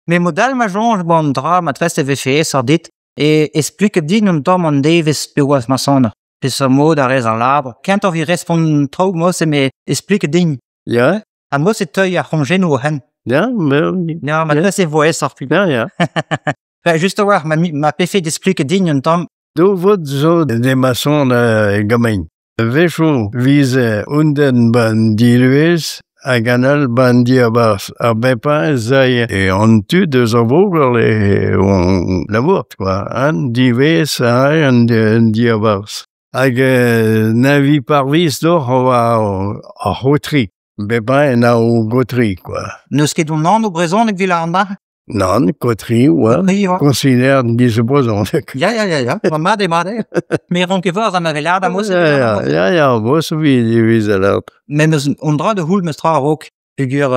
Mais model ma jonge bon dra ma treste VFS ar dit et explique dit non tom on Davis bewas ma sonne. Puis ce mot d'arrêt en l'arbre. Quand on vit répond trop moi c'est mais explique digne. Ja, À moi c'est teuil à ronger nous hen. ja, maar... Non, ma treste voix ça plus. Ja, ja. Juste voir ma PF d'explique digne non tom. Du wordt zo de maçon gemeen. Wecho wiese unden ban dilues a ganal ban diabas. A bepa zai on tu de zovogel on la vort, quoi. An dives an diabas. Hag navi parvis d'or a hotri. Bepa en a o gotri, quoi. Nous ket on nan ou brezon ek vilanda. Non, kotri, ouais. Oui, ouais. Considère diese boson. Ja. Ma de. Mais on ke voir ma velada moi c'est. Ja, vos wie alert. Men on dra de hul mestra rok. Figur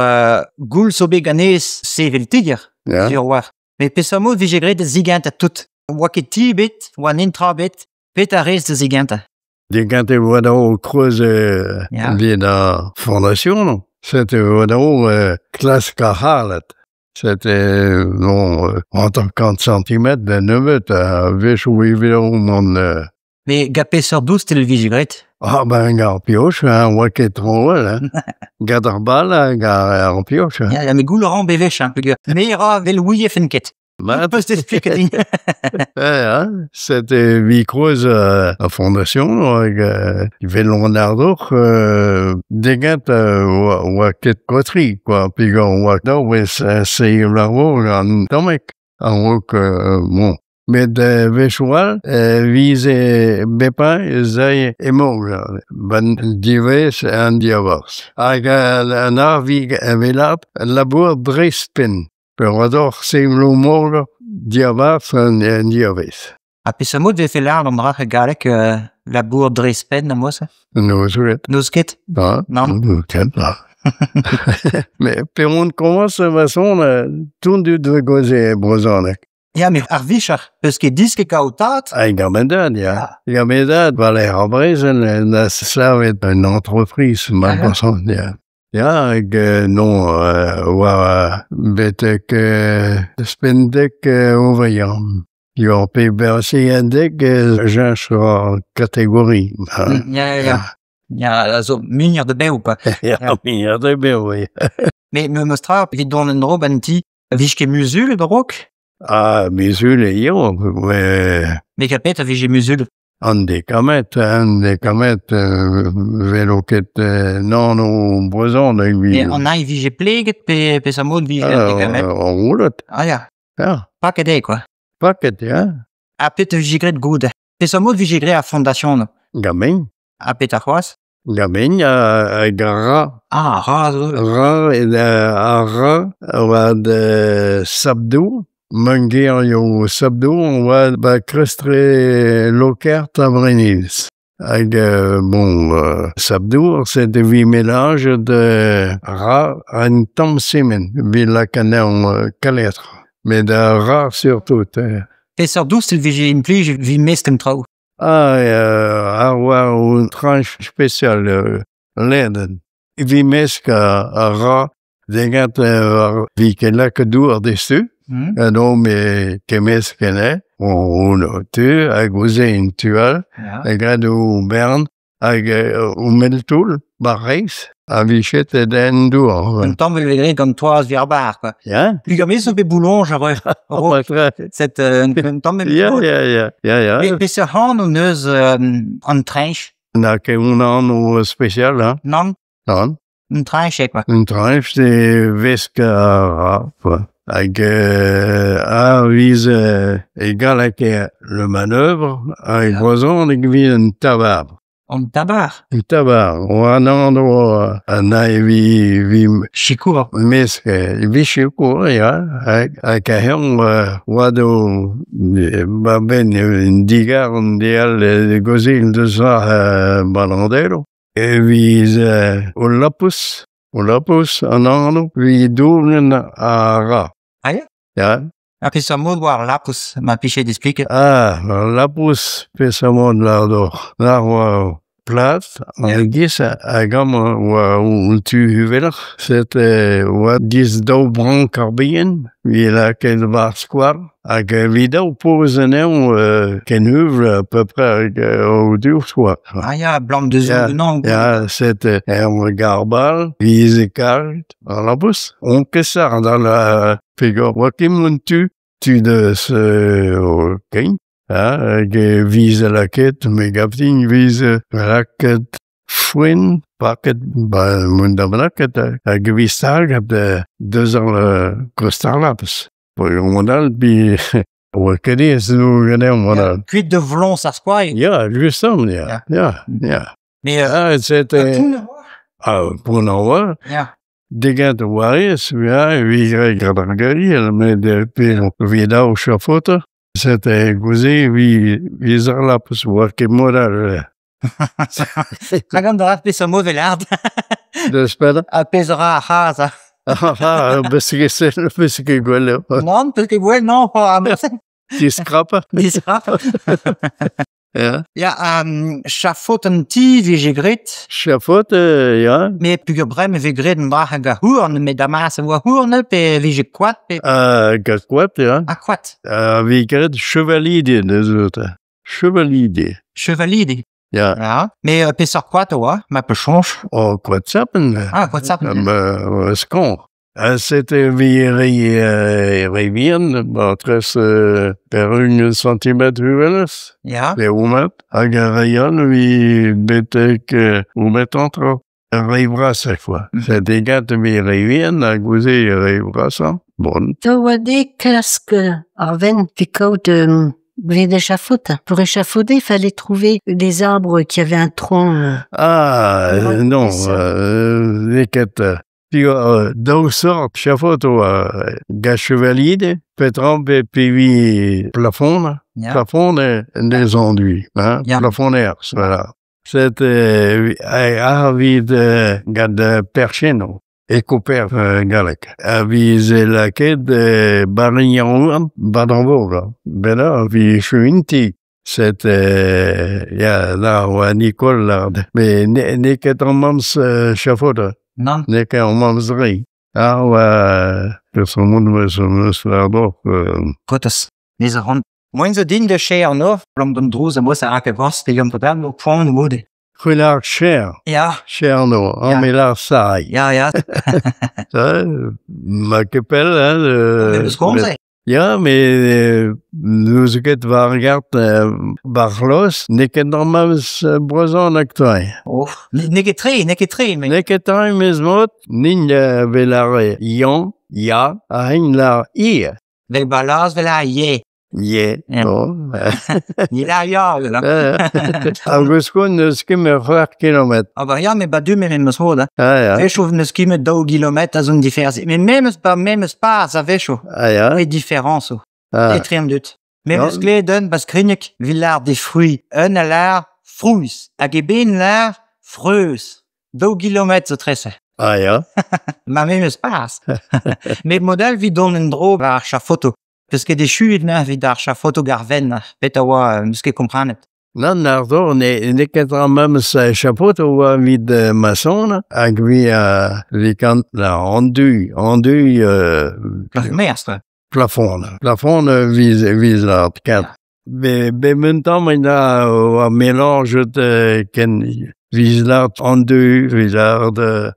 goul so beganes sevel tiger. Ja. Sur war. Mais pesamo vigegre de zigant à tout. Waketi bit, wan intra bit, petares de ziganta. Die ganze Wadau Kruse Ja. wie der Fondation. C'était Wadau Klasse Halet. C'était non, en 50 cm de nevet à Véchouivillon mon. Mais gapé sur 12 tel vigegret. Ah ben, gar pioche, hein, waket trop, hein. Gadarbal, gar en pioche. Ja, mais goul ran bevech hein, figur. Mais ra vel ouie fenket. Bah, Pas t'explique digne. ja, c'était wie Kruse a Fondation, Leonardo, degat waket kotri, quoi. Puis on wakda, c'est l'arbo, en tomek. En wok, bon. Mais de Véchoual, vise bepa, zay emog, ban dives en diavars. Hag an arvig velat, labour Drespen. Per wador seimlo morgo, diavars en diaves. A pesamo de felar on dra galek la bourg Drespen na moi ça. No souret. Nous ket. Ah, Non. Ken là. Mais per on commence à façon, tout de goze brozonek. Ja, mais ar vichar, peus ket diske kautat. Ah, gamedad, ja. Gamedad, valer abrezen, na slavet une entreprise, ma façon, ja. Ja, non, betek, spendek overjam. Jo, pe bersiendek, genre catégorie. Ja, also minir de beu pas. Ja, minir de beu, oui. Mais me mostra vid don en rob anti vichke musul de rock. Ah, misul e jo, Mais kapet a vige musul. an de kamet, veloket, non, o brezon, da Et on a vige pleget pe sa mod vige kamet. en roulet. Ah ja, Ja, pas que des quoi. paket, ja. A pet vigegret goude. Pe sa mod vigegret a fondation no. Gamin. A pet a c'hoaz. Gamin, a gara. Ah, raz. Ra, a ra, oad sabdou. Manguer yo sabdou, oad ba krestre loker tabrenils. Hag, bon, sabdou, c'est de vi mélange de ra en tam semen, vi la canon caletre. Mais de ra surtout. Pe sa douce tel vige implij vi mestem trao. Ah, avoir une tranche spéciale, leden. Vi mesk a ra, degat vi ke lak dour destu, non me ke mesk ene, on tu, hag ouze in tual, hag o bern, hag o meltoul, barreis, a vichet den dour. Un temps vigegret gant toaz vi ar bar quoi. Ja? Plus gamin so be boulon j'avais. Cette un temps même. Ja. Mais pe se han o neus an trench. Na ke un an o spécial, hein? Non, Non? un trench quoi. Un tranche de vesk a ra, quoi. Hag a viz egal hag le manœuvre, hag brezon hag vi un tabar. On tabar. Un tabar. O an o anai vi Chikour. mesk vi chiko, ja. Hag a heon oado ba ben digar an deal gozil de sa balandelo. E viz o lapus. O lapus an an vi dounen a ra. Ah ja? Ja. A pe sa mod war lapus ma piché d'explique. Ah, lapus pesamon lardor. Lar plat, gis a gam oa tu huveler, set oa gis daou bran karbien, vi laket var squar, hag vi daou pozen ken huvle à peu près au dur squar. Ah ja, blanc de zon de non. Ja, set garbal, vi ze kalt, ar la bus. On kesar dans la figure, oa kem tu de ce kein, hag vize laket, me gaptin vize laket fouin, paket, mun da laket, hag vize tal gap de 2 ans kostar lapes. Monal, bi oa kediz nou gane monal. Kuit de vlon sa squai. Ja, justam, ja. Mais Set pour n'avoir. ja. Degant waris, vi gradangari, me de pe vi daou chafota, set gouze vi zar lapes oa ket modal. Ragam da rat pez mo velard. De speda? A pezora a chaza. Bes ket gwell. Non, peus ket gwell, non, pa Diskrapa? Disra. Ja. Ja, chafot an ti vije gret. Chafot, ja. Me puger brem ve gret an bra hag a hourn, me da mas a oa hourn pe vije kwat pe... Gat kwat, ja. A kwat. Vi gret chevalide, de zot. Chevalide. Chevalide. Ja. Ja. Me pesar kwat oa, ma pe chanj. O kwat sapen. Ah, kwat sapen. Skon. C'était revien, tres per 1 centimetre huveles. Ja. Le umet, hag a rayon vi betek umet antro. Reivras a fois. C'est degat vi revien, hag ouze reivrasa. Bon. To oa de klask ar ven pikaout vlet d'échafaude. Pour échafauder, il fallait trouver des arbres qui avaient un tronc. Non, neket. Daou sort chafot oa ga chevalide, petrampe pevi plafond, Ja. plafond des enduits, hein, Ja. plafonners, voilà. C'est arvid gad percheno, ecoper galek. Avis laket barignan badanvor, bela vi chuinti. C'est, là, oa Nicole, là, mais neket an mams chafot. Non. Nek an mamzri. Oa, peus an moun meus lardor. Kotas. Les a rond. Moin zo din de che an of, blom don drouz a mos a ake vos, te gant podam no poan mode. C'hwellar cher. Ja. Cher no. Ja. An melar sai. Ja, ja. Ma kepel, Me eus komze. Ja, mais nous ket vargart barlos, neket an mams brozan aktoy. Oh. Neket tre, me. Neket an meus mot, nin velare yan, ya, a hein la i. Vel balaz, vel a ye. Ye. Ja. Bon. Ni la ya, la. Auguskon neus ket me 4 kilometer. Ah ba ja, me ba du me meus hoda. Ja. Vecho neus kimet 2 kilometer a zon diferzi. Me memes pas a vecho. Ja. E diference o. E triam dut. Memes gleden bas krinik villar de fruits. Un a lar fruits. Hag e ben lar freus. 2 kilometer zo trese. Ja. Ma memes pas. Me model vi don en dro ar chafoto. Peus ket de chuit na vid ar chafoto garven. Pet a oa neus ket kompranet. Nan nardor, neket an mams chapot oa vid mason, hag vi likant la andu Meastre. plafond. Plafond viz la kat. Be mentam oa mélange ken viz la andu, viz la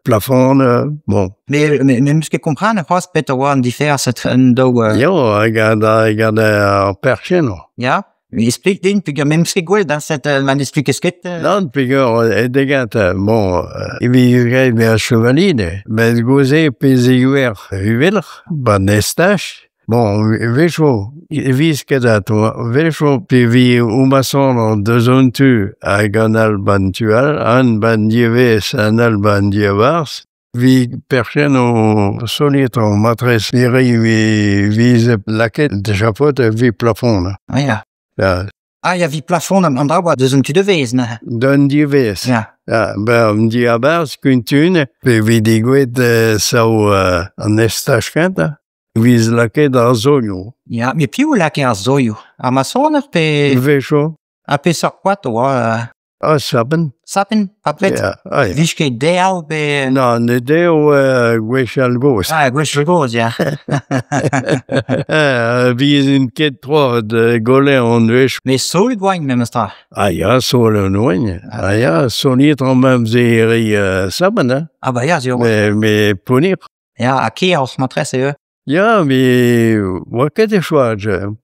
plafond, bon. Me meus ket kompranet c'hoaz pet a oa an diferset un do... Jo, hag ar perchen. Ja? Me explique din, pugur memes ket gwell dan set man explique sket... Nan, pegur, degat, bon, vi gret ver chevalide, bet goze peziguer huveler, ba nestache. Bon, vecho, viz kedat, vecho pe vi oumason an deus tu hag an al bantual, an ban dievez, an al ban dievars, vi perchen o solit an matres eri viz laket de chapot vi plafond. Ah, ja. Ja, Ah, ja, vi plafond an dra oa deus un tu de vez, na. d'un dievez. Ja. Ja, ben, diabars kuntun, pe vi digwet sao an estache kenta, viz laket ar zonio. Ja, me piou lake ar zoio. A ma soner pe... Vecho. A pe sor kwat oa... Ah, saben? Sappen, papret. Ja, ah, ja. Wiske deel be... No, ne deo gwechal gos. Ah, gwech goz, ja. Vi un ket troa de gole an wech. Me so ut boing me mestra. Ah ja, so le noin. Ah ja, so niet an mem zeri saben, hein? Ah ba ja, zio. Me ponir. Ja, a ke aus matresse, jo. Ja, me waket e chouage.